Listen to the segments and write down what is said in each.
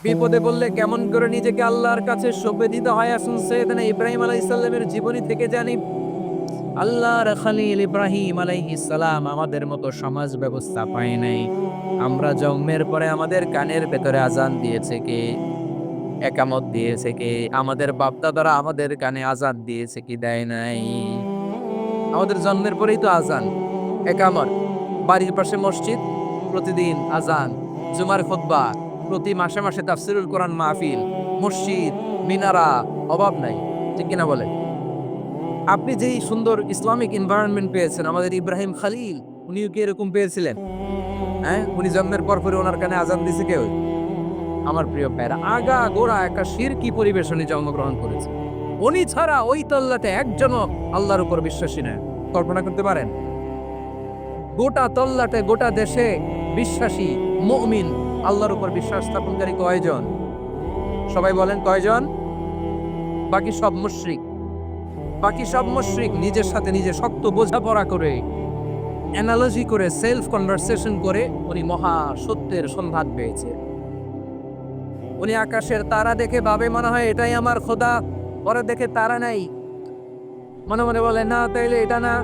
বিপদে পড়লে কেমন করে নিজেকে আল্লাহর কাছে সঁপে দিতে হয় আসুন সাইয়েদনা ইব্রাহিম আলাইহিস সালামের জীবনী থেকে জানি। আল্লাহর খলিল ইব্রাহিম আলাইহিস সালাম আমাদের মতো সমাজ ব্যবস্থা পায় নাই। আমরা জন্মের পরে আমাদের কানের ভেতরে আজান দিয়েছে কে? একামত দিয়েছে কে? আমাদের বাপ-দাদারা আমাদের কানে আজান দিয়েছে কি দেয় নাই? আমাদের জন্মের পরেই তো আজান, একামত, বাড়ির পাশে মসজিদ, প্রতিদিন আজান, জুমার খুতবা, প্রতি মাসে মাসে তাফসিরুল কোরআন মাহফিল, মসজিদ, মিনারা, অভাব নাই। ঠিক কিনা বলেন? আপনি যেই সুন্দর ইসলামিক এনভায়রনমেন্ট পেয়েছেন, আমাদের ইব্রাহিম খালিল উনিও কি এরকম পেয়েছিলেন? হ্যাঁ, উনি জন্মের পর পরে ওনার কানে আজান দিছে কেউ? আমার প্রিয় ভাইরা, আগা গোড়া একটা শিরকি পরিবেশ উনি জন্মগ্রহণ করেছে। উনি ছাড়া ওই তল্লাতে একজনও আল্লাহর উপর বিশ্বাসী নয়। কল্পনা করতে পারেন? গোটা তল্লাটে গোটা দেশে বিশ্বাসী মুমিন আল্লাহর উপর বিশ্বাস স্থাপনকারী কয়জন? সবাই বলেন কয়জন? বাকি সব মুশরিক। বাকি সব মুশরিক নিজের সাথে নিজে শক্ত বোঝাপড়া করে, অ্যানালজি করে, সেলফ কনভারসেশন করে উনি মহা সত্যের সন্ধান পেয়েছে। উনি আকাশের তারা দেখে ভাবে মনে হয় এটাই আমার খোদা, পরে দেখে তারা নাই, মনে মনে বলে না তাইলে এটা না।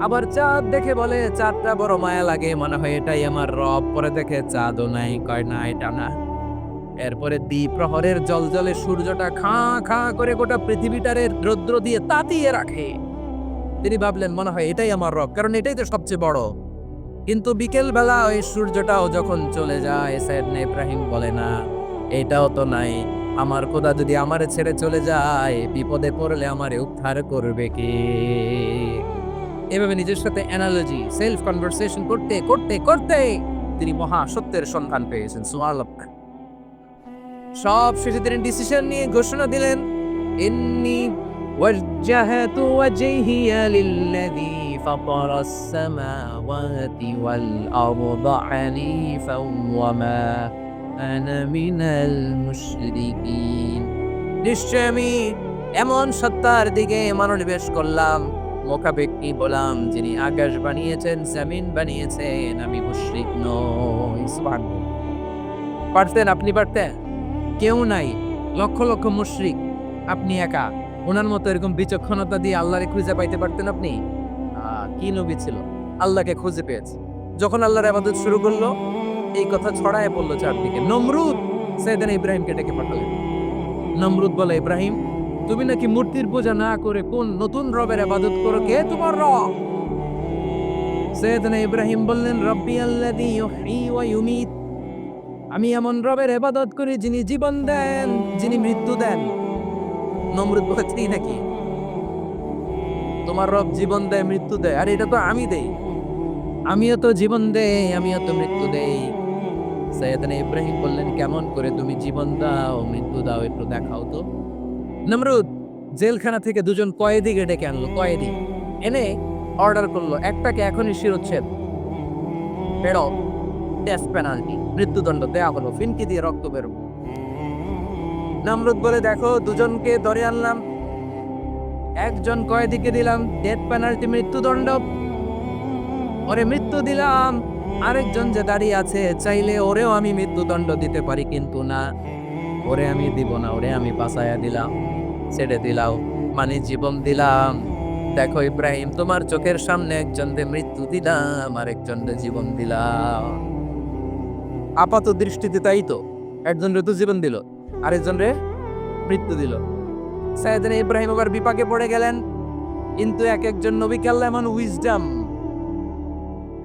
আবার চাঁদ দেখে বলে চাঁদটা বড় মায়া লাগে, মনে হয় এটাই আমার রব, পরে দেখে চাঁদও নাই, কয় না এটা না। এরপরে দ্বিপ্রহরের জলজলে সূর্যটা খাঁ খাঁ করে গোটা পৃথিবীটারে রৌদ্র দিয়ে তাতিয়ে রাখে। তিনি ভাবলেন মনে হয় এটাই আমার রব, কারণ এটাই তো সবচেয়ে বড়। কিন্তু বিকেল বেলা ওই সূর্যটাও যখন চলে যায়, সাইয়েদনা ইব্রাহিম বলে না এটাও তো নাই, আমার খোদা যদি আমারে ছেড়ে চলে যায়, বিপদে পড়লে আমারে উদ্ধার করবে কে? এভাবে নিজের সাথে অ্যানালজি, সেলফ কনভারসেশন করতে করতে করতে তিনি মহা সত্যের সন্ধান পেয়েছেন। সুবহানাল্লাহ। সব শেষে তিনি ডিসিশন নিয়ে ঘোষণা দিলেন, ইন্নী ওয়াজ্জাহাতু ওয়াজহিয়া লিল্লাযী ফাতারাস সামাওয়াতি ওয়াল আরদা হানিফাও ওয়া মা আনা মিনাল মুশরিকিন। নিশ্চয় আমি এমন সত্তার দিকে মনোনিবেশ করলাম, মোকাবেক্ষী বললাম, যিনি আকাশ বানিয়েছেন, জমিন বানিয়েছেন, আমি মুশরিক নই। সুবহানাল্লাহ। পারতেন? আপনি পারতেন? কেউ নাই, লক্ষ লক্ষ মুশরিক, আপনি একা। ওনার মতো এরকম বিচক্ষণতা দিয়ে আল্লাহরে খুঁজে পাইতে পারতেন আপনি? কি নবী ছিল, আল্লাহকে খুঁজে পেয়েছে। যখন আল্লাহর ইবাদত শুরু করলো, এই কথা ছড়ায় পড়লো চারদিকে। নমরুদ সাইয়েদনা ইব্রাহিমকে ডেকে পাঠালেন। নমরুদ বলে, ইব্রাহিম তুমি নাকি মূর্তির পূজা না করে কোন নতুন রবের ইবাদত করো, কে তোমার রব? সাইয়েদনা ইব্রাহিম বললেন, রব্বি আল্লাযী ইউহয়ী ওয়া ইউমীত, আমি এমন রবের ইবাদত করি যিনি জীবন দেন, যিনি মৃত্যু দেন। নমরুদ বলে, ঠিক নাকি? তোমার রব জীবন দেয়, মৃত্যু দেয়, আর এটা তো আমি দেই। আমিও তো জীবন দেই, আমিও তো মৃত্যু দেই। সাইয়েদনা ইব্রাহিম বললেন, কেমন করে তুমি জীবন দাও, মৃত্যু দাও, একটু দেখাও তো। নমরুদ জেলখানা থেকে দুজন কয়েদিকে ডেকে আনলো। কয়েদি এনে অর্ডার করলো, একটাকে এখনই শিরোচ্ছেদ, বেরো, ডেথ পেনাল্টি, মৃত্যুদণ্ড দেয়া হলো, ফিনকি দিয়ে রক্ত বের। নমরুদ বলে, দেখো দুজনকে ধরে আনলাম, একজন কয়েদিকে দিলাম ডেথ পেনাল্টি, মৃত্যুদণ্ড, ওরে মৃত্যু দিলাম। আরেকজন যে দাঁড়িয়ে আছে, চাইলে ওরেও আমি মৃত্যুদণ্ড দিতে পারি, কিন্তু না, ওরে আমি দিব না, ওরে আমি বাঁচাইয়া দিলাম, ছেড়ে দিলাম, মানে জীবন দিলাম। দেখো ইব্রাহিম, তোমার চোখের সামনে একজনকে মৃত্যু দিলাম, আরেকজনকে জীবন দিলাম। আপাত দৃষ্টিতে তাই তো, একজনরে তো জীবন দিল, আরেকজনরে মৃত্যু দিল। সাইয়েদনা ইব্রাহিম আবার বিপাকে পড়ে গেলেন। কিন্তু এক একজন নবীকে আল্লাহ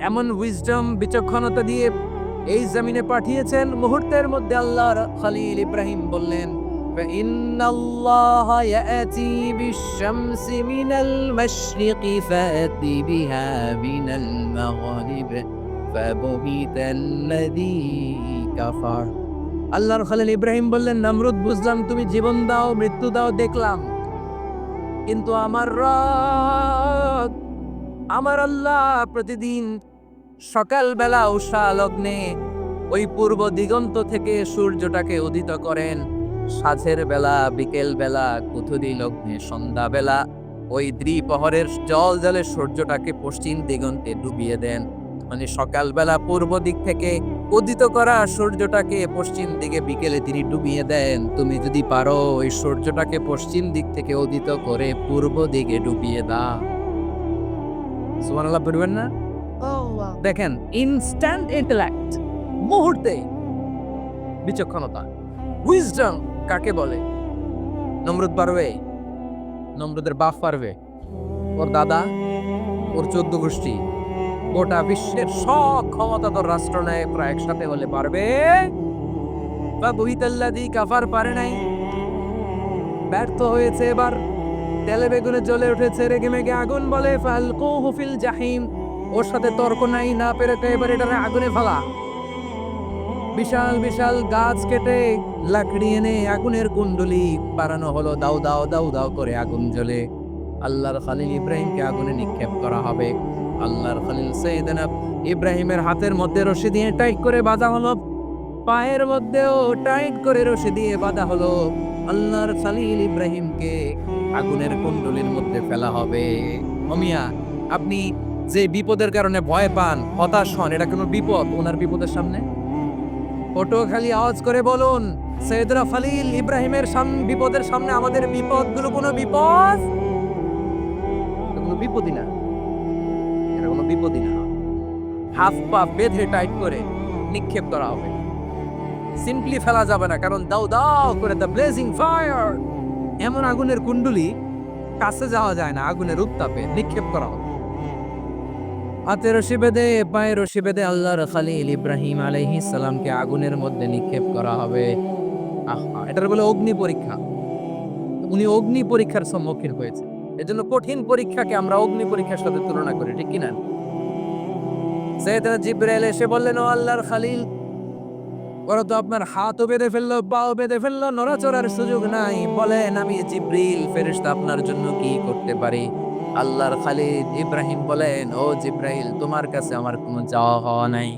এমন উইজডম বিচক্ষণতা দিয়ে এই জমিনে পাঠিয়েছেন, মুহূর্তের মধ্যে আল্লাহর খলিল ইব্রাহিম বললেন, ইন্নাল্লাহা ইয়াতি বিশ-শামসি মিনাল মাশরিকি ফাতি বিহা মিনাল মাগরিব ফাবুহিতাল্লাযী কাফার। আল্লাহর খলিল ইব্রাহিম বললেন, নমরুদ বুঝলাম তুমি জীবন দাও, মৃত্যু দাও, দেখলাম, কিন্তু আমার রব, আমার আল্লাহ প্রতিদিন সকালবেলা উষা লগ্নে ওই পূর্ব দিগন্ত থেকে সূর্যটাকে উদিত করেন, সাঁঝের বেলা, বিকেল বেলা, কুথুরি লগ্নে, সন্ধ্যা বেলা ওই দ্বিপ্রহরের জল জলে সূর্যটাকে পশ্চিম দিগন্তে ডুবিয়ে দেন। মানে সকালবেলা পূর্ব দিক থেকে উদিত করা সূর্যটাকে পশ্চিম দিকে বিকেলে তিনি ডুবিয়ে দেন। তুমি যদি পারো ওই সূর্যটাকে পশ্চিম দিক থেকে উদিত করে পূর্ব দিকে ডুবিয়ে দাও। সুবহানাল্লাহ পড়বেন না? দেখেন, ইনস্ট্যান্ট ইন্টেলেক্ট, মুহূর্তে বিচক্ষণতা, উইজডম কাকে বলে? নমরুদ পারবে? নমরুদের বাপ পারবে? ওর দাদা, ওর 14 গোষ্ঠী, গোটা বিশ্বের সব ক্ষমতাধর রাষ্ট্রনায়করা একসাথে হলে পারবে? বা বহিতাল্লাদি কাফার পারে নাই, ব্যর্থ হয়েছে। এবার তেলে বেগুনে জ্বলে উঠেছে, রেগে মেগে আগুন বলে ফালকুহু ফিল জাহিম। ওর সাথে তর্ক নাই, না পেরে এবার এটারে আগুনে ফেলা। বিশাল বিশাল গাছ কেটে লাকড়ি এনে আগুনের কুণ্ডলি বানানো হলো, দাও দাও দাও দাও করে আগুন জ্বলে। আল্লাহর খলিল ইব্রাহিমকে আগুনে নিক্ষেপ করা হবে। আল্লাহর খলিল সাইয়েদনা ইব্রাহিমের হাতের মধ্যে রশি দিয়ে টাইট করে বাঁধা হলো, পায়ের মধ্যেও টাইট করে রশি দিয়ে বাঁধা হলো। আল্লাহর খলিল ইব্রাহিমকে আগুনের কুণ্ডলির মধ্যে ফেলা হবে। মিয়া, আপনি যে বিপদের কারণে ভয় পান, হতাশ হন, এটা কোনো বিপদ ওনার বিপদের সামনে? পটুয়াখালী আওয়াজ করে বলুন, সৈয়দনা খলিল ইব্রাহিমের বিপদের সামনে আমাদের বিপদগুলো কোনো বিপদ? কোনো বিপদই না, এটা কোনো বিপদই না। হাত পা বেঁধে টাইট করে নিক্ষেপ করা হবে, সিম্পলি ফেলা যাবে না, কারণ দাও দাও করে দ্য ব্লেজিং ফায়ার, এমন আগুনের কুণ্ডলি কাছে যাওয়া যায় না, আগুনের উত্তাপে নিক্ষেপ করা হবে। হাতে রশি বেঁধে, পায়ে রশি বেঁধে আল্লাহর খলিল ইব্রাহিম আলাইহিস সালামকে আগুনের মধ্যে নিক্ষেপ করা হবে। এটার বলে অগ্নি পরীক্ষা। উনি অগ্নি পরীক্ষার সম্মুখীন হয়েছে, এজন্য কঠিন পরীক্ষাকে আমরা অগ্নি পরীক্ষার সাথে তুলনা করি, ঠিক কিনা? সাইয়েদনা জিবরাইল এসে বললেন, ও আল্লাহর খলিল, ওরা তো আপনার হাতও বেঁধে ফেললো, পাও বেঁধে ফেললো, নড়াচড়ার সুযোগ নাই, বলেন আমি জিবরিল ফেরেশতা আপনার জন্য কি করতে পারি? আল্লাহর খলিল ইব্রাহিম বলেন, ও জিবরাইল, তোমার কাছে আমার কোনো চাওয়া হওয়া নাই।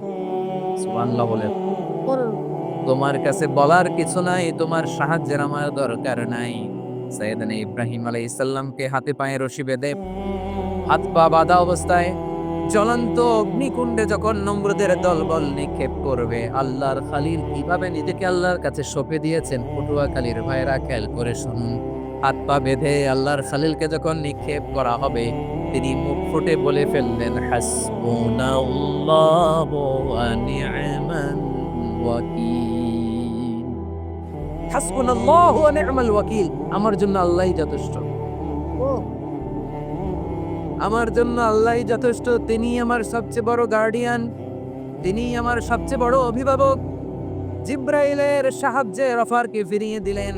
সুবহানাল্লাহ বলেন। তোমার কাছে বলার কিছু নাই, তোমার সাহায্যের আমার দরকার নাই। সাইয়েদনা ইব্রাহিম আলাইহিস সালামকে হাতে পায়ে রশি বেঁধে হাত পা বাঁধা অবস্থায় জ্বলন্ত অগ্নিকুণ্ডে যখন নমরুদের দলবল নিক্ষেপ করবে, আল্লাহর খলিল কিভাবে নিজেকে আল্লাহর কাছে সঁপে দিয়েছেন, পটুয়াখালীর ভাইরা খেয়াল করে শুনুন। হাত পা বেঁধে আল্লাহর খলিলকে যখন নিক্ষেপ করা হবে, তিনি মুখ ফুটে বলে ফেললেন, হাসবুনাল্লাহু ওয়া নি'মাল ওয়াকিল। হাসবুনাল্লাহু ওয়া নি'মাল ওয়াকিল, আমার জন্য আল্লাহই যথেষ্ট, আমার জন্য আল্লাহই যথেষ্ট। তিনি আমার সবচেয়ে বড় গার্ডিয়ান, তিনি আমার সবচেয়ে বড় অভিভাবক। জিব্রাইলের সাহায্যে অফারকে ফিরিয়ে দিলেন,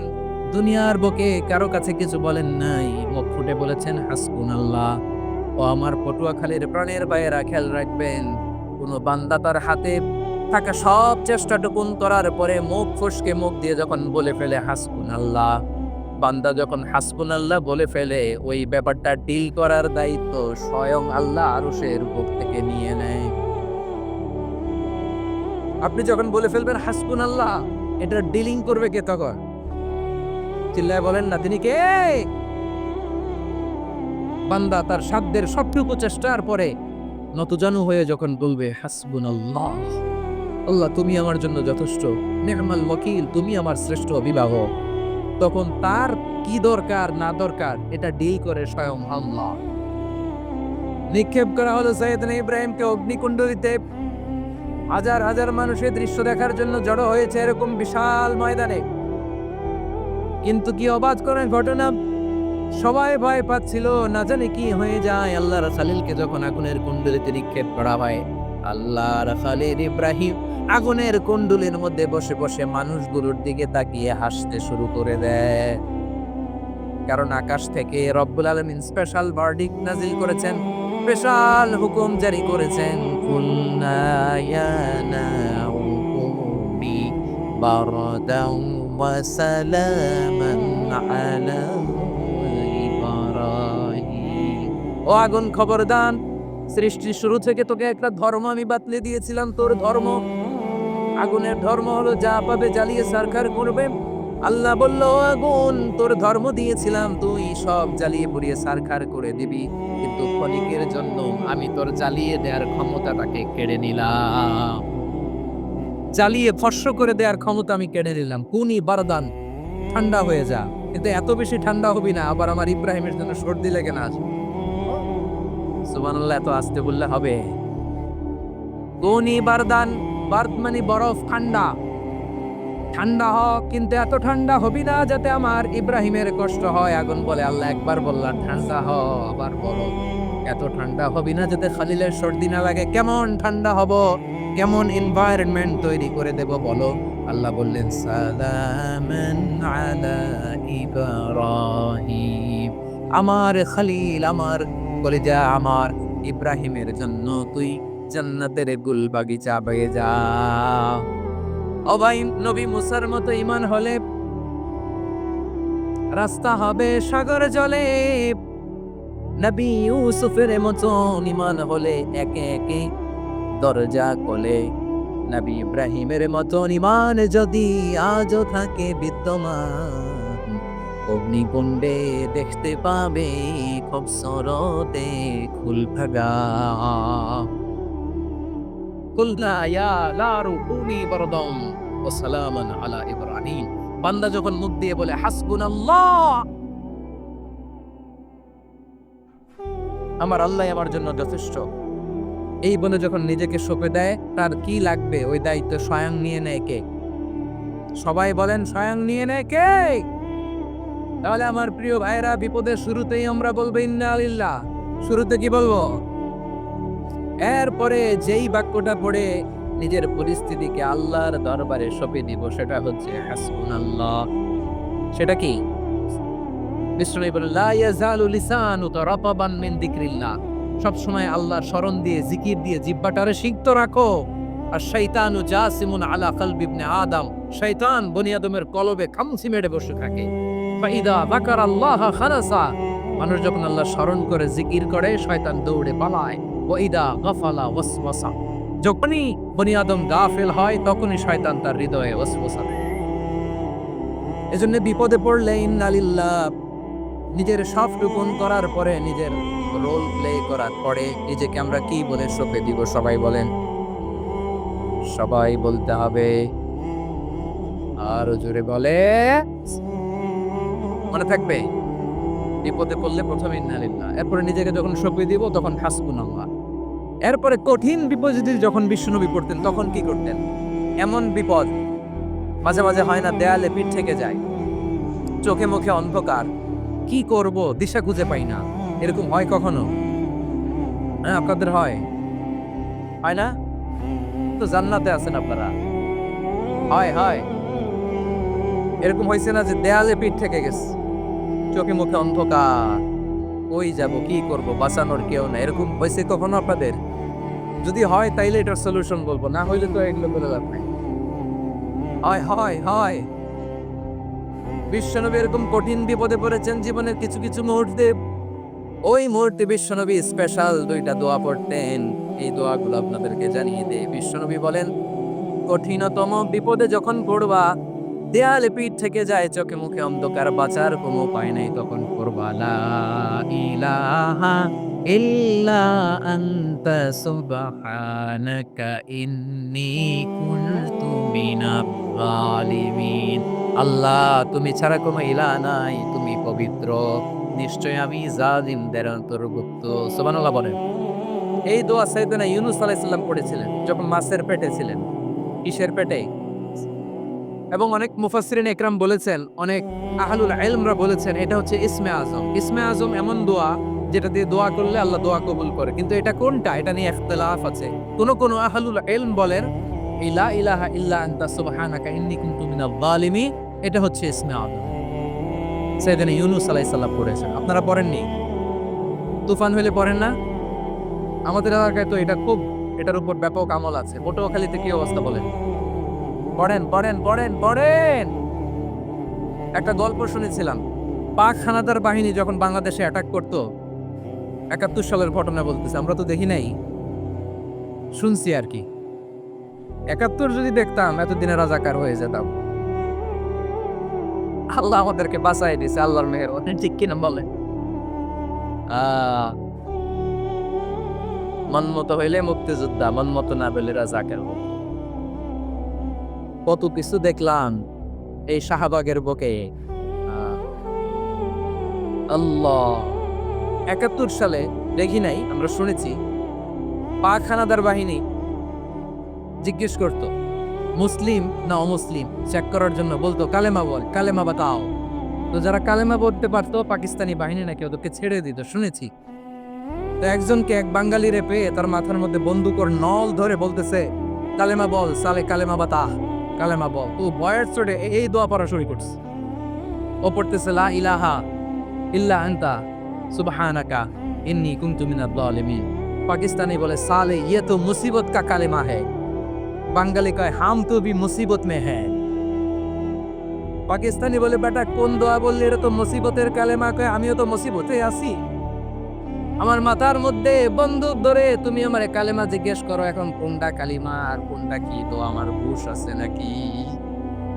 দুনিয়ার বুকে কারো কাছে কিছু বলেন নাই, মুখ ফুটে বলেছেন হাসবুনাল্লাহ। ও আমার পটুয়াখালীর প্রাণের ভাইয়েরা, খেয়াল রাখবেন, কোনো বান্দা তার হাতে থাকা সব চেষ্টাটুকুন করার পরে মুখ ফসকে মুখ দিয়ে যখন বলে ফেলে হাসবুনাল্লাহ, বান্দা যখন হাসবুনাল্লাহ বলে ফেলে, ওই ব্যাপারটা ডিল করার দায়িত্ব স্বয়ং আল্লাহ আরশের বুক থেকে নিয়ে নেয়। আপনি যখন বলে ফেলবেন হাসবুনাল্লাহ, এটা ডিলিং করবে কে তখন? চিল্লায় বলেন না, তিনি কে? বান্দা তার সাধ্যের সবটুকু চেষ্টার পরে নতজানু হয়ে যখন বলবে হাসবুনাল্লাহ, আল্লাহ তুমি আমার জন্য যথেষ্ট, নি'মাল ওয়াকিল, তুমি আমার শ্রেষ্ঠ অভিভাবক, তখন তার কি দরকার না দরকার এটা ডিল করে স্বয়ং আল্লাহ। নিক্ষেপ করা হলো সাইয়েদনা ইব্রাহিমকে অগ্নিকুণ্ডলিতে। হাজার হাজার মানুষের দৃশ্য দেখার জন্য জড়ো হয়েছে এরকম বিশাল ময়দানে। কিন্তু কি অবাক করেন ঘটনা, সবাই ভয় পাচ্ছিল, না জানি কি হয়ে যায়। আল্লাহর খলিলকে যখন আগুনের কুণ্ডলিতে নিক্ষেপ করা হয়, আল্লাহর খলিল ইব্রাহিম আগুনের কুণ্ডলির মধ্যে বসে বসে মানুষগুলোর দিকে তাকিয়ে হাসতে শুরু করে দেয়। কারণ আকাশ থেকে রব্বুল আলামিন স্পেশাল ভার্ডিক্ট নাজিল করেছেন, স্পেশাল হুকুম জারি করেছেন, কুলনা ইয়া নারু কুনি বারদান ওয়া সালামান আলা ইব্রাহিম। ও আগুন, খবরদার, সৃষ্টির শুরু থেকে তোকে একটা ধর্ম আমি বাতলে দিয়েছিলাম, তোর ধর্ম, আগুনের ধর্ম হলো যা পাবে জ্বালিয়ে সারখার করবে। আল্লাহ বলল, আগুন, তোর ধর্ম দিয়েছিলাম, তুই সব জ্বালিয়ে পুড়িয়ে সারখার করে দিবি, কিন্তু ক্ষণিকের জন্য আমি তোর জ্বালিয়ে দেওয়ার ক্ষমতাটাকে কেড়ে নিলাম। জ্বালিয়ে ভস্য করে দেওয়ার ক্ষমতা আমি কেড়ে নিলাম। কুনি বারদান, ঠান্ডা হয়ে যা। কিন্তু এত বেশি ঠান্ডা হবি না আবার আমার ইব্রাহিমের জন্য সর্দি লেগে না আসে। সুবহানাল্লাহ, এত আস্তে বললে হবে? কুনি বারদান, বারদ মানে বরফ, ঠান্ডা। ঠান্ডা হ, কিন্তু এত ঠান্ডা হবি না যাতে আমার ইব্রাহিমের কষ্ট হয়। আগুন বলে আল্লাহ একবার বললাম ঠান্ডা হ, আবার বলো এত ঠান্ডা হবি না যাতে খালিলের সর্দি না লাগে। কেমন ঠান্ডা হব, কেমন এনভায়রনমেন্ট তৈরি করে দেব বলো? আল্লাহ বললেন সালামান আলা ইব্রাহিম, আমার খলিল, আমার কলিজা, আমার ইব্রাহিমের জন্য তুই জান্নাতের গুল বাগিচা পেয়ে যা। ও ভাই, নবী মুসার মতো ঈমান হলে রাস্তা হবে সাগর জলে। নবী ইউসুফের মতন ঈমান হলে একে একে দরজা খোলে। নবী ইব্রাহিমের মতন ঈমান যদি আজও থাকে বিদ্যমান, অগ্নিকুণ্ডে দেখতে পাবে খুব সরতে খুল ভাগা। কুলনা ইয়া নারু কুনি বারদাম ওয়া সালামান আলা ইব্রাহিম। বান্দা যখন মুখ দিয়ে বলে হাসবুনাল্লাহ, আমার আল্লাহ আমার জন্য যথেষ্ট, এই বলে যখন নিজেকে সঁপে দেয়, তার কি লাগবে ওই দায়িত্ব স্বয়ং নিয়ে নেয় কে? সবাই বলেন স্বয়ং নিয়ে নেয় কে? তাহলে আমার প্রিয় ভাইরা, বিপদের শুরুতেই আমরা বলবো ইন্না লিল্লাহ। শুরুতে কি বলবো? এরপরে যেই বাক্যটা পড়ে নিজের পরিস্থিতিকে আল্লাহর দরবারে সঁপে দিব, সেটা হচ্ছে হাসবুনাল্লাহ। সেটা কি? বিষ্ণু বলেন লা ইয়াজালু লিসানুকা রাতাবান মিন যিকরিল্লাহ। সব সময় আল্লাহর স্মরণ দিয়ে, জিকির দিয়ে জিহ্বাটারে সিক্ত রাখো। আর শয়তানু জাসিমুন আলা কলবি ইবনে আদম, শয়তান বনি আদমের কলবে খামচি মেরে বসে থাকে। ফাইদা যাকারাল্লাহ খালাসা, মানুষ যখন আল্লাহ স্মরণ করে জিকির করে শয়তান দৌড়ে পালায়। ওয়াইদা গাফালা ওয়াসওয়াসা, যখনই বনি আদম গাফেল হয় তখনই শয়তান তার হৃদয়ে ওয়াসওয়াসা দেয়। এজন্য বিপদে পড়লে ইন্না লিল্লাহ, নিজের সবটুকুন করার পরে, নিজের রোল প্লে করার পরে নিজেকে আমরা কি বলে সঁপে দিব? সবাই বলেন, সবাই বলতে হবে। আর জোরে বলে, মনে থাকবে? বিপদে পড়লে প্রথমে ইন্না লিল্লাহ, এরপরে নিজেকে যখন সঁপে দিব তখন হাসবুনাল্লাহ। এরপরে কঠিন বিপদ যদি যখন বিশ্বনবী পড়তেন তখন কি করতেন? এমন বিপদ মাঝে মাঝে হয় না, দেয়ালে পিঠ থেকে যায়, চোখে মুখে অন্ধকার, কি করব দিশা খুঁজে পাই না, এরকম হয় কখনো? হ্যাঁ, আপনাদের হয়? হয় না? তো জান্নাতে আছেন আপনারা। হয় হয়, এরকম হয়েছে না যে দেয়ালে পিঠ থেকে গেছে, চোখে মুখে অন্ধকার, কই যাব, কি করব, বাঁচানোর কেউ না, এরকম হয়েছে কখনো আপনাদের? যদি হয় তাইলে এটার সলিউশন বলবো, না হইলে তো এগুলো বলে লাভ নাই। হয় হয় হয়, বিশ্বনবী এরকম কঠিন বিপদে পড়েছেন জীবনের কিছু কিছু মুহূর্তে। ওই মুহূর্তে বিশ্বনবী স্পেশাল দুইটা দোয়া পড়তেন। এই দোয়াগুলো আপনাদেরকে জানিয়ে দেয়। বিশ্বনবী বলেন, কঠিনতম বিপদে যখন পড়বা, দেয়ালে পিঠ থেকে যায়, চোখে মুখে অন্ধকার, বাঁচার কোনো উপায় নাই, তখন পড়বা লা ইলাহা ইল্লা আনতা সুবহানাকা ইন্নী কুনতু মিনাজ জালিমিন। আল্লাহ, তুমি ছাড়া কোনো ইলাহ নাই, তুমি পবিত্র, নিশ্চয় আমি জালিমদের অন্তর্ভুক্ত। সুবহানাল্লাহ বলেন। এই দোয়া সাইয়েদনা ইউনূস আলাইহিস সালাম পড়েছিলেন যখন মাছের পেটে ছিলেন। কিসের পেটে? এবং অনেক মুফাসসিরিন ইকরাম বলেছেন, অনেক আহলুল ইলমরা বলেছেন এটা হচ্ছে ইসমে আজম। ইসমে আজম এমন দোয়া যেটা দিয়ে দোয়া করলে আল্লাহ দোয়া কবুল করে, কিন্তু এটা কোনটা এটা নিয়ে ইখতিলাফ আছে। কোন আহলুল ইলম বলেন লা ইলাহা ইল্লা আনতা সুবহানাকা ইন্নী কুনতু মিনাজ জালিমিন, এটা হচ্ছে ইসমে আজম। সাইয়েদনা ইউনূস আলাইহিস সালাম পড়েছেন, আপনারা পড়েননি? তুফান হলে পড়েন না? আমাদের এলাকায় তো এটা খুব, এটার উপর ব্যাপক আমল আছে। পটুয়াখালীতে কি অবস্থা বলেন? পড়েন পড়েন পড়েন পড়েন। একটা গল্প শুনেছিলাম, পাক হানাদার বাহিনী যখন বাংলাদেশে অ্যাটাক করতো, ৭১ সালের ঘটনা বলতেছে, আমরা তো দেখি নাই, শুনছি আর কি। ৭১ যদি দেখতাম এতদিনে রাজাকার হয়ে যেতাম। আল্লাহ আমাদেরকে বাঁচাই দিয়েছে, আল্লাহর মেহেরবানি, ঠিক কিনা বলেন? মন মতো হইলে মুক্তিযোদ্ধা, মন মতো না হইলে রাজাকার। কত কিছু দেখলাম এই শাহবাগের বুকে। আল্লাহ, ৭১ সালে দেখি নাই, আমরা শুনেছি পাক হানাদার বাহিনী জিজ্ঞেস করত মুসলিম না অমুসলিম চেক করার জন্য, বলতো কালেমা বল, কালেমা বাতাও। তো যারা কালেমা বলতে পারতো পাকিস্তানি বাহিনী নাকি ওদেরকে ছেড়ে দিত, শুনেছি। তো একজনকে এক বাঙালিরে পেয়ে তার মাথার মধ্যে বন্দুকর নল ধরে বলতেছে কালেমা বল সালে, কালেমা বাতা, কালেমা বল। তো বয়ের চড়ে এই দোয়া পড়া শুরু করছে। ও পড়তেছে লা ইলাহা ইল্লা আনতা সুবহানাকা ইন্নী কুনতু মিনাজ জালিমিন। পাকিস্তানি বলে সালে ইয়ে তো মুসিবত কা কালেমা है। বাঙালি কয় হাম তো ভি মুসিবত মে হ্যায়। পাকিস্তানি বলে বেটা কোন দোয়া বললে, এটা তো মুসিবতের কালেমা। কয় আমিও তো মুসিবতে আছি, আমার মাথার মধ্যে বন্দুক ধরে তুমি আমার কালেমা জিজ্ঞেস করো, এখন কোনটা কালিমা আর কোনটা কি? তো আমার হুশ আছে নাকি?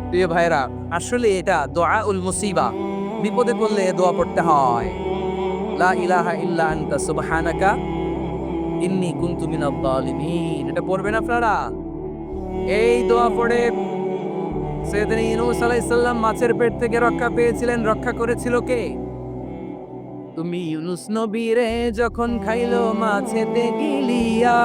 প্রিয় ভাইরা, আসলে এটা দোয়াউল মুসিবা, বিপদে পড়লে দোয়া পড়তে হয়। লা ইলাহা ইল্লা আনতা সুবহানাকা ইন্নী কুনতু মিনাজ জালিমিন। এটা পড়বেন আপনারা। এই দোয়া পড়ে সাইয়েদনা ইউনূস আলাইহিস সালাম মাছের পেট থেকে রক্ষা পেয়েছিলেন। রক্ষা করেছিল কে? তুমি ইউনূস নবীরে যখন খাইলো মাছেতে গিলিয়া,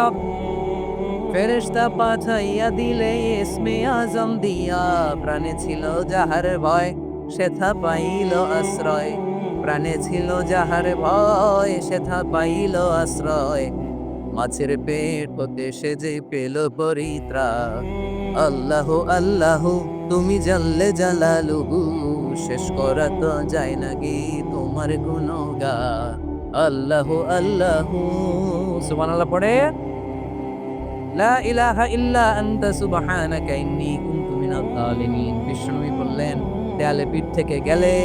ফেরেশতা পাঠাইয়া দিলে ইসমে আজম দিয়া। প্রাণে ছিল যাহার ভয় সেথা পাইল আশ্রয়, প্রাণে ছিল যাহার ভয় সেথা পাইল আশ্রয়। মাছের পেট হতে সে যে পেল পরিত্রাণ। আল্লাহ আল্লাহ তুমি জাল্লে জালালুহু, শেষ করা তো যায় না গে তোমার গুণগান। আল্লাহ আল্লাহ সুবহানাল্লাহ পড়ে লা ইলাহা ইল্লা আনতা সুবহানাকা ইন্নী কুনতু মিনাজ জালিমিন। বিষ্ণুবি বললেন দেয়ালে পিঠ থেকে গেলে,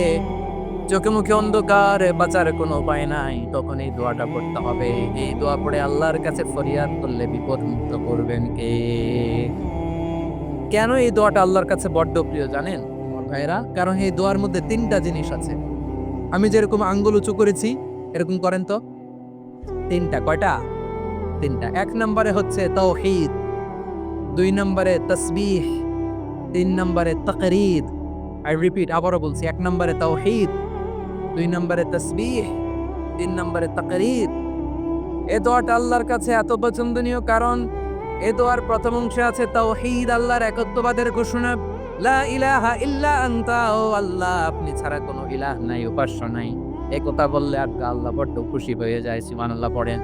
চোখে মুখে অন্ধকার, বাঁচার কোনো উপায় নাই, তখন এই দোয়াটা পড়তে হবে। এই দোয়া পড়ে আল্লাহর কাছে ফরিয়াদ করলে বিপদ মুক্ত করবেন কে? কেন এই দোয়াটা আল্লাহর কাছে বড্ড প্রিয় জানেন আমার ভাইরা? কারণ এই দোয়ার মধ্যে 3টা জিনিস আছে। আমি যেরকম আঙ্গুল উঁচু করেছি এরকম করেন তো। 3টা। কয়টা? 3টা। 1 নম্বরে হচ্ছে তাওহীদ, 2 নম্বরে তাসবিহ, 3 নম্বরে তাকরীর। আই রিপিট, আবারও বলছি, 1 নম্বরে তাওহীদ, 2 নম্বরে তাসবিহ, 3 নম্বরে তাকরীর। এই দোয়াটা আল্লাহর কাছে এত পছন্দনীয় কারণ এই দোয়ার প্রথম অংশে আছে তাওহীদ, আল্লাহর একত্ববাদের ঘোষণা। লা ইলাহা ইল্লা আনতা, ও আল্লাহ আপনি ছাড়া কোনো ইলাহ নাই, উপাস্য নাই। এই কথা বললে আর আল্লাহ বড্ড খুশি হয়ে যায়। সুবহানাল্লাহ পড়েন।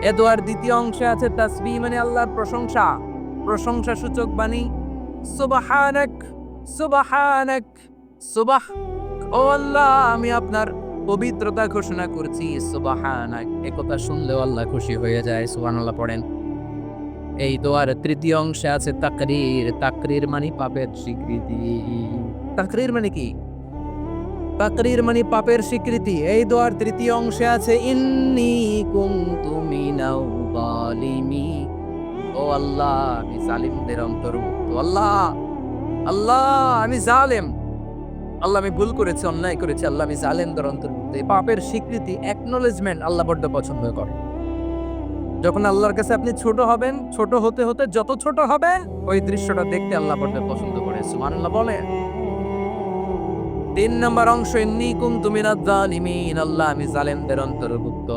এ দোয়ার দ্বিতীয় অংশে আছে তাসবিহ, মানে আল্লাহর প্রশংসা, প্রশংসা সূচক বাণী। সুবহানাক সুবহানাক সুবাহ, ও আল্লাহ আমি আপনার পবিত্রতা ঘোষণা করছি। সুবহানাক, এই কথা শুনলেও আল্লাহ খুশি হয়ে যায়। সুবহানাল্লাহ পড়েন। এই দোয়ার তৃতীয় অংশে আছে তাকরীর। তাকরীর মানে পাপের স্বীকৃতি। তাকরীর মানে কি? তাকরীর মানে পাপের স্বীকৃতি। এই দোয়ার তৃতীয় অংশে আছে ইন্নী কুনতু মিনাজ জালিমিন, ও আল্লাহ আমি জালিমদের অন্তর্ভুক্ত। আল্লাহ আল্লাহ আমি জালেম, আল্লাহ আমি ভুল করেছি, অন্যায় করেছি, আল্লাহ আমি জালেমদের অন্তর্ভুক্ত। এই পাপের স্বীকৃতি, অ্যাকনোলেজমেন্ট আল্লাহ বড্ড পছন্দ করে। যখন আল্লাহর কাছে আপনি ছোট হবেন, ছোট হতে হতে যত ছোট হবেন ওই দৃশ্যটা দেখতে আল্লাহ বড্ড পছন্দ করে। সুবহানাল্লাহ বলেন। 3 নম্বর অংশ ইন্নী কুনতু মিনাজ জালিমিন, আল্লাহ আমি জালেমদের অন্তর্ভুক্ত।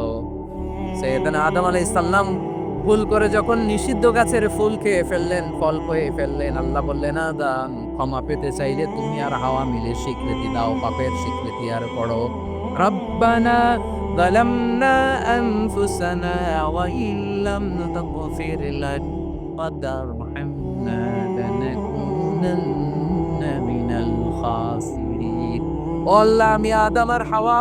সাইয়েদনা আদম আলাইহিস সালাম ভুল করে যখন নিষিদ্ধ গাছের ফুল খেয়ে ফেললেন, ফল খেয়ে ফেললেন, আল্লাহ বললেন আদম ক্ষমা পেতে চাইলে তুমি আর হাওয়া মিলে স্বীকৃতি দাও, পাপের স্বীকৃতি আর পড়ো রব্বানা যালামনা আনফুসানা ওয়া ইল্লাম তাগফির লানা ওয়া তারহামনা লানাকুনান্না মিনাল খাসিরিন। ও আল্লাহ আমি আদম আর হাওয়া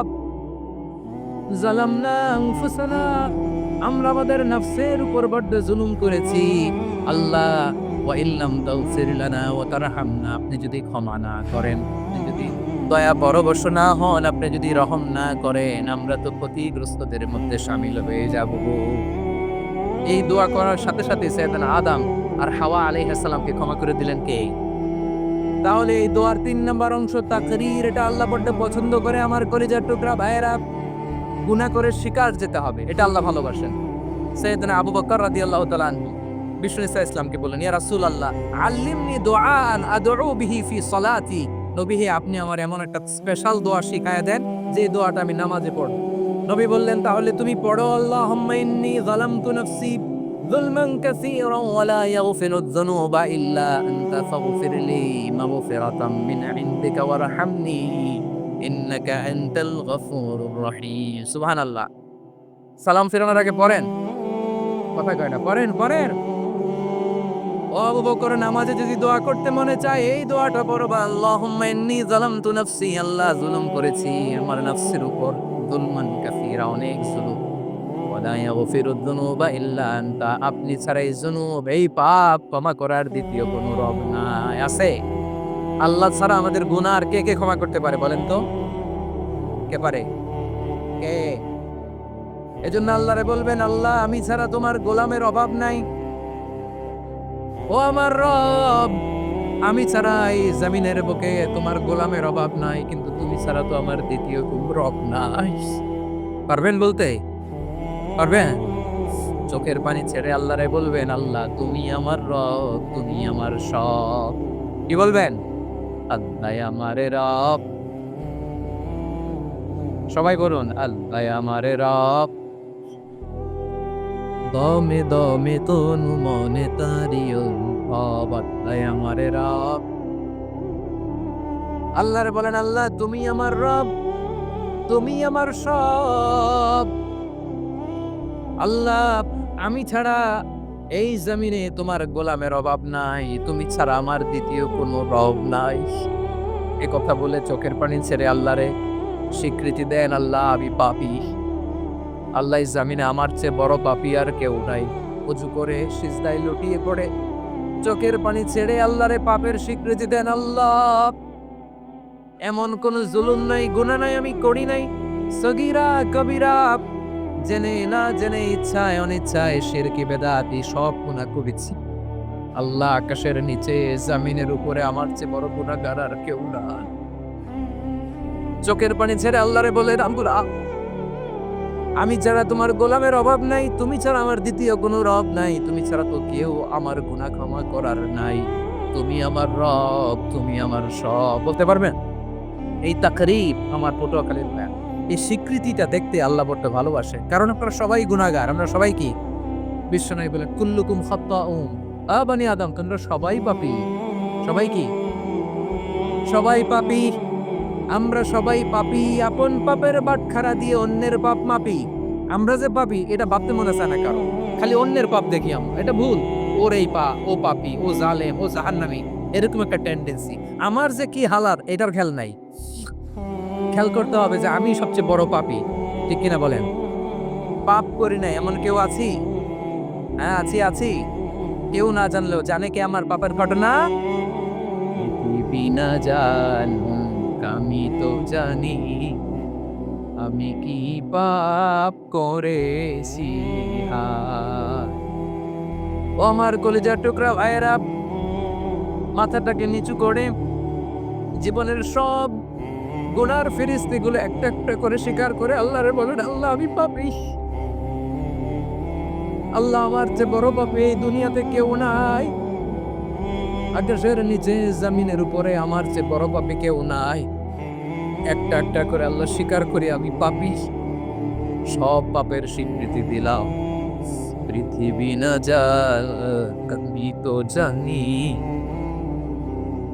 যালামনা আনফুসানা, আমরা আমাদের নফসের উপর বড্ড জুলুম করেছি। আল্লাহ ওয়া ইল্লাম তাগফির লানা ওয়া তারহামনা, আপনি যদি ক্ষমা না করেন, আপনি যদি দয়া পরবশ না হন, আপনি যদি রহম না করেন, আমরা তো ক্ষতিগ্রস্তদের মধ্যে শামিল হয়ে যাব। এই দোয়া করার সাথে সাথে সাইয়েদনা আদম আর হাওয়া আলাইহিস সালামকে ক্ষমা করে দিলেন কে? তাহলে এই দোয়ার 3 নম্বর অংশ তাকরীর, এটা আল্লাহ বড্ড পছন্দ করে। আমার কলিজার টুকরা ভাইয়েরা, গুনাহ করে শিকার যেতে হবে, এটা আল্লাহ ভালোবাসেন। সাইয়েদনা আবু বকর রাদিয়াল্লাহু তাআলা আনহু বিষ্ণু ইসা ইসলামকে বললেন, ইয়া রাসূলুল্লাহ আল্লিমনি দুআআন আদউ বিহি ফি সালাতি। নবী হে, আপনি আমার এমন একটা স্পেশাল দোয়া শিখায়া দেন যে দোয়াটা আমি নামাজে পড়ব। নবী বললেন, তাহলে তুমি পড়ো, আল্লাহুম্মা ইন্নী যালামতু নাফসি যুলমান কাসীরান ওয়া লা ইয়াগফিরুয যুনুবা ইল্লা আনতা ফাগফিরলি মাগফিরাতাম মিন ইনদিকা ওয়ারহামনি ইন্নাকা আনতাল গফুরুর রহিম। সুবহানাল্লাহ। সালাম ফেরানোর আগে পড়েন, কথা কয় না, পড়েন পড়েন। ও আবু বকর, নামাজে যদি দোয়া করতে মনে চায় এই দোয়াটা পড়বা, আল্লাহুম্মা ইন্নী যালামতু নাফসি, আল্লাহ জুলুম করেছি আমার নফসের উপর, যুলমান কাসীরা, অনেক জুলুম, ওয়া লা ইয়াগফিরুয যুনুবা ইল্লা আনতা, আপনি ছাড়া এই যুনুব, এই পাপ ক্ষমা করার দ্বিতীয় কোনো রব নাই। আছে? আল্লাহ ছাড়া আমাদের গুনাহ আর কে কে ক্ষমা করতে পারে বলেন তো? কে পারে? কে? এজন্য আল্লাহরে বলবেন, আল্লাহ আমি ছাড়া তোমার গোলামের অভাব নাই, ও আমার রব আমি ছাড়া এই জমিনের বুকে তোমার গোলামের অভাব নাই, কিন্তু তুমি ছাড়া তো আমার দ্বিতীয় কোনো রব নাই। পারবেন বলতে? পারবেন? চোখের পানি ছেড়ে আল্লাহরে বলবেন, আল্লাহ তুমি আমার রব, তুমি আমার সব। কি বলবেন? আল্লাহ আমারে রব। সবাই বলুন, আল্লাহ আমারে রব। দমে দমে তনু মনে তারি অনুভব, আল্লাহ আমারে রব। আল্লাহরে বলেন, আল্লাহ তুমি আমার রব, তুমি আমার সব। আল্লাহ আমি ছাড়া এই জমিনে তোমার গোলামের অভাব নাই, তুমি ছাড়া আমার দ্বিতীয় কোনো রব নাই। এ কথা বলে চোখের পানি ছেড়ে আল্লাহরে স্বীকৃতি দেন, আল্লাহ আমি পাপী, আল্লাহ এই জামিনে আমার চেয়ে বড় পাপী আর কেউ নাই। উজু করে সিজদায় লুটিয়ে পড়ে চোখের পানি ছেড়ে আল্লাহরে পাপের স্বীকৃতি দেন, আল্লাহ এমন কোন জুলুম নাই, গুনাহ নাই আমি করি নাই, সগীরা কবিরা, জেনে না জেনে, ইচ্ছায় অনিচ্ছায়, শিরকি বেদাতি সব গুনাহ করেছি। আল্লাহ আকাশের নিচে জমিনের উপরে আমার চেয়ে বড় গুনাহগার আর কেউ না। চোখের পানি ছেড়ে আল্লাহরে বলে, রামপুরা আমি ছাড়া তোমার গোলামের অভাব নাই, তুমি ছাড়া আমার দ্বিতীয় কোনো রব নাই, তুমি ছাড়া তো কেউ আমার গুনাহ ক্ষমা করার নাই, তুমি আমার রব, তুমি আমার সব। বলতে পারবেন? এই তাকরীব আমার পটুয়াখালীর ম্যান, এই স্বীকৃতিটা দেখতে আল্লাহ বড় ভালোবাসে, কারণ আপনারা সবাই গুনাহগার, আমরা সবাই কি? বিশ্বনবী বলেন, কুল্লুকুম খাত্তাউন, বানি আদম তোমরা সবাই পাপী। সবাই কি? সবাই পাপী। আমরা সবাই পাপী, আপন পাপের বাটখারা দিয়ে অন্যের পাপ মাপি। আমরা যে পাপী এটা ভাবতে মনে চায় না কারো, খালি অন্যের পাপ দেখি আমরা, এটা ভুল। ওর এই পা, ও পাপী, ও জালেম, ও জাহান্নামী, এরকম একটা টেন্ডেন্সি। আমার যে কি হালাত এটার খেয়াল নাই। খেয়াল করতে হবে যে আমি সবচেয়ে বড় পাপী, ঠিক কিনা বলেন? পাপ করি না এমন কেউ আছি? হ্যাঁ আছি, আছি। কেউ না জানলেও জানে কে আমার পাপের ঘটনা? পৃথিবী না জানুক আমি তো জানি, আমি কি পাপ করেছি। হায় ও আমার কলিজার টুকরা ভাইয়েরা, মাথাটাকে নিচু করে জীবনের সব গুনার ফেরেশতাগুলো একটা একটা করে স্বীকার করে আল্লাহরে বলেন, আল্লাহ আমি পাপী, আল্লাহ আমার চেয়ে বড় পাপী এই দুনিয়াতে কেউ নাই, আকাশের নিচে জমিনের উপরে আমার চেয়ে বড় পাপী কেউ নাই। একটা একটা করে আল্লাহ স্বীকার করি আমি পাপী, সব পাপের স্বীকৃতি দিলাম। পৃথিবী না যাক আমি তো জানি,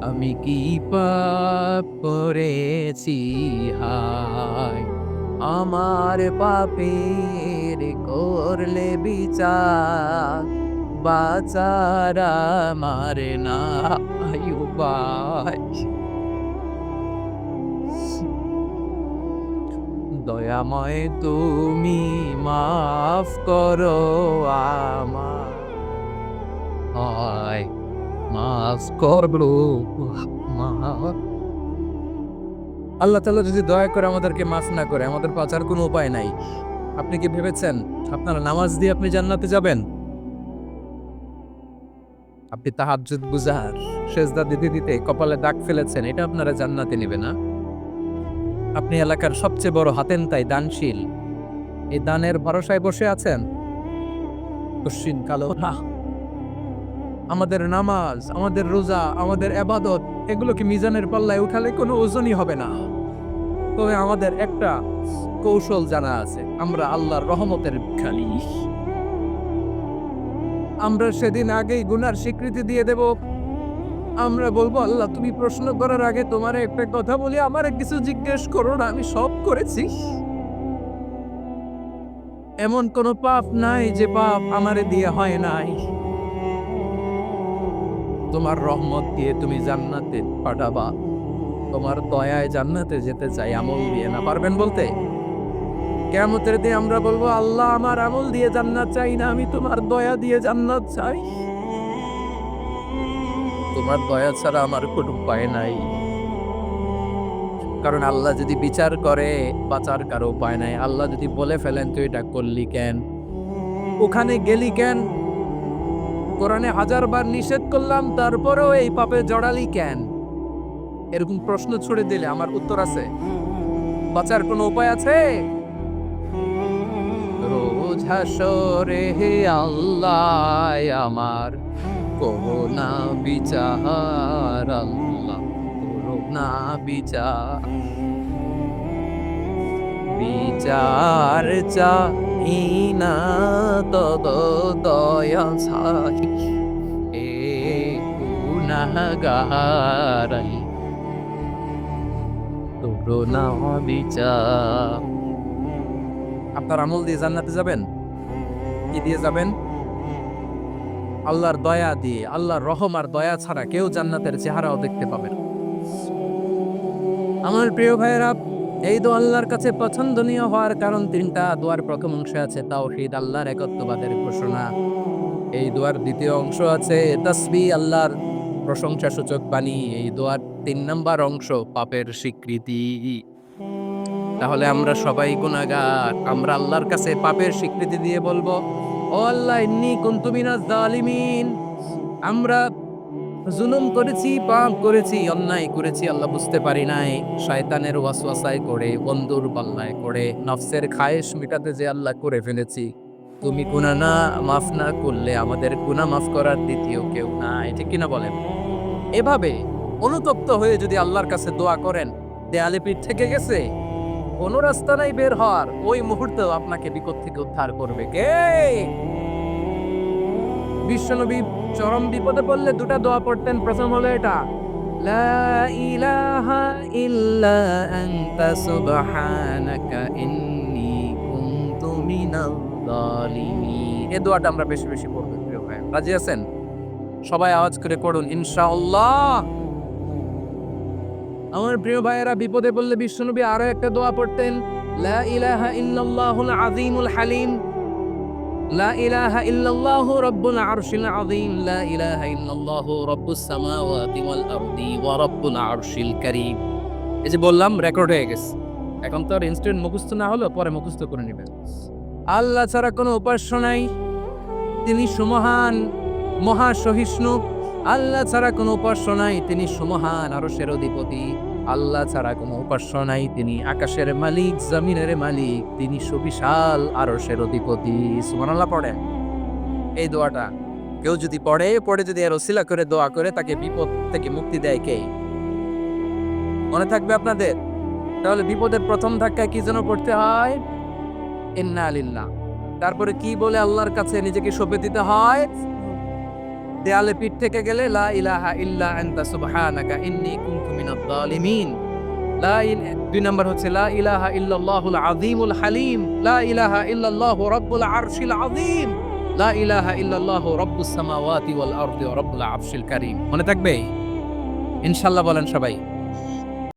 আমি কি পাপ করেছি। হায় আমার পাপের করলে বিচার, বাঁচার আমার নাই উপায়। দয়াময় তুমি মাফ করো আমার, হায় মাফ করো আমার। আল্লাহ তাআলা যদি দয়া করে আমাদেরকে মাফ না করে, আমাদের বাঁচার কোনো উপায় নাই। আপনি কি ভেবেছেন আপনার নামাজ দিয়ে আপনি জান্নাতে যাবেন? আপনি তাহাজ্জুদ গুজার, সেজদা দিতে দিতে কপালে দাগ ফেলেছেন, এটা আপনারা জান্নাতে নেবে না? আপনি এলাকার সবচেয়ে বড় হাতেনতাই দানশীল, এই দানের ভরসায় বসে আছেন, কশিন কালো না, আমাদের নামাজ, আমাদের রোজা, আমাদের ইবাদত এগুলোকে মিজানের পাল্লায় উঠালে কোনো ওজনই হবে না। তবে আমাদের একটা কৌশল জানা আছে, আমরা আল্লাহর রহমতের ভিখারি। আমরা সেদিন আগেই গুনার স্বীকৃতি দিয়ে দেব। আমরা বলবো, আল্লাহ তুমি প্রশ্ন করার আগে তোমার একটা কথা বলি, আমারে কিছু জিজ্ঞেস করো না, আমি সব করেছি। এমন কোন পাপ নাই যে পাপ আমারে দিয়ে হয় নাই। তোমার রহমত দিয়ে তুমি জান্নাতে পাঠাবা, তোমার দয়ায় জান্নাতে যেতে চাই, আমল দিয়ে না। পারবেন বলতে? কিয়ামতের দিন আমরা বলবো, আল্লাহ আমার আমল দিয়ে জান্নাত চাই না, আমি তোমার দয়া দিয়ে জান্নাত চাই। তোমার দয়া ছাড়া আমার কোনো উপায় নাই। কারণ আল্লাহ যদি বিচার করে বাঁচার কারো উপায় নাই। আল্লাহ যদি বলে ফেলেন তুই এটা করলি কেন, ওখানে গেলি কেন, কোরআনে 1000 বার নিষেধ করলাম তারপরেও এই পাপে জড়ালি কেন, এরকম প্রশ্ন ছুড়ে দিলে আমার উত্তর আছে? বাঁচার কোনো উপায় আছে? রোজ হাসরে হে আল্লাহ আমার করোনা বিচার, আল্লাহ করোনা বিচার। বিচার চাই না তত দয়া ছাই, এ গুনাহগারাই করোনা বিচার। আপনার আমল দিয়ে জান্নাতে যাবেন? কি দিয়ে যাবেন? আল্লাহর দয়া দিয়ে। আল্লাহর রহম আর দয়া ছাড়া কেউ জান্নাতের চেহারাও দেখতে পাবে না। আমার প্রিয় ভাইয়েরা, এই দোয়া আল্লাহর কাছে পছন্দনীয় হওয়ার কারণ 3টা। দোয়ার প্রথম অংশে আছে তাওহীদ, আল্লাহর একত্ববাদের ঘোষণা। এই দোয়ার দ্বিতীয় অংশ আছে তাসবিহ, আল্লাহর প্রশংসাসূচক বাণী। এই দোয়ার 3 নাম্বার অংশ পাপের স্বীকৃতি। তাহলে আমরা সবাই গুনাহগার। আমরা আল্লাহর কাছে পাপের স্বীকৃতি দিয়ে বলবো, ও আল্লাহ ইন্নী কুনতু মিনাজ জালিমিন। আমরা জুলুম করেছি, পাপ করেছি, অন্যায় করেছি, আল্লাহ বুঝতে পারি নাই। শয়তানের ওয়াসওয়াসায় করে, বন্ধুর পাল্লায় করে, নফসের খায়েশ মিটাতে যে আল্লাহ করে ফেলেছি। তুমি গুনাহ না মাফ না করলে আমাদের গুনাহ মাফ করার দ্বিতীয় কেউ নাই। ঠিক কিনা বলেন? এভাবে অনুতপ্ত হয়ে যদি আল্লাহর কাছে দোয়া করেন, দেয়ালে পিঠ থেকে গেছে, কোনো রাস্তা নাই বের হওয়ার, ওই মুহূর্তেও আপনাকে বিপদ থেকে উদ্ধার করবে কে? বিশ্বনবী চরম বিপদে পড়লে 2টা দোয়া পড়তেন। প্রথম হলো এটা, লা ইলাহা ইল্লা আনতা সুবহানাকা ইন্নী কুনতু মিনাল জালিমিন। এই দোয়াটা আমরা বেশি বেশি পড়ব প্রিয় ভাই। রাজি আছেন? সবাই আওয়াজ করে পড়ুন ইনশাআল্লাহ। আমার প্রিয় ভাইয়েরা, বিপদে পড়লে বিশ্বনবী আরো একটা দোয়া পড়তেন, লা ইলাহা ইল্লাল্লাহুল আযীমুল হালিম, লা ইলাহা ইল্লাল্লাহু রাব্বুল আরশিল আযীম, লা ইলাহা ইল্লাল্লাহু রাব্বুস সামাওয়াতি ওয়াল আরদি ওয়া রাব্বুল আরশিল কারীম। এই যে বললাম, রেকর্ড হয়ে গেছে। এখন তো আর ইনস্ট্যান্ট মুখস্থ না হলো, পরে মুখস্থ করে নেবেন। আল্লাহ ছাড়া কোনো উপাস্য নাই, তিনি সুমহান, মহাসহিষ্ণু। আল্লাহ ছাড়া কোনো উপাস্য নাই, তিনি সুমহান, আরশের অধিপতি। আল্লাহ ছাড়া কোনো উপাস্য নাই, তিনি আকাশের মালিক, জমিনের মালিক, তিনি সুবিশাল, আরশের অধিপতি। সুবহানাল্লাহ পড়ে। এই দোয়াটা কেউ যদি পড়ে যদি এর ওসিলা করে দোয়া করে, তাকে বিপদ থেকে মুক্তি দেয় কে? মনে থাকবে আপনাদের? তাহলে বিপদের প্রথম ধাক্কায় কি যেন পড়তে হয়? ইন্না লিল্লাহ। তারপরে কি বলে আল্লাহর কাছে নিজেকে সঁপে দিতে হয়? দেয়ালে পিঠ থেকে গেলে লা ইলাহা ইল্লা আনতা সুবহানাকা ইন্নী কুনতু মিনাজ জালিমিন। 2 নাম্বার হচ্ছে লা ইলাহা ইল্লাল্লাহুল আযীমুল হালিম, লা ইলাহা ইল্লাল্লাহু রাব্বুল আরশিল আযীম, লা ইলাহা ইল্লাল্লাহু রাব্বুস সামাওয়াতি ওয়াল আরদি ওয়া রাব্বুল আরশিল কারীম। মনে থাকবে ইনশাআল্লাহ? বলেন সবাই।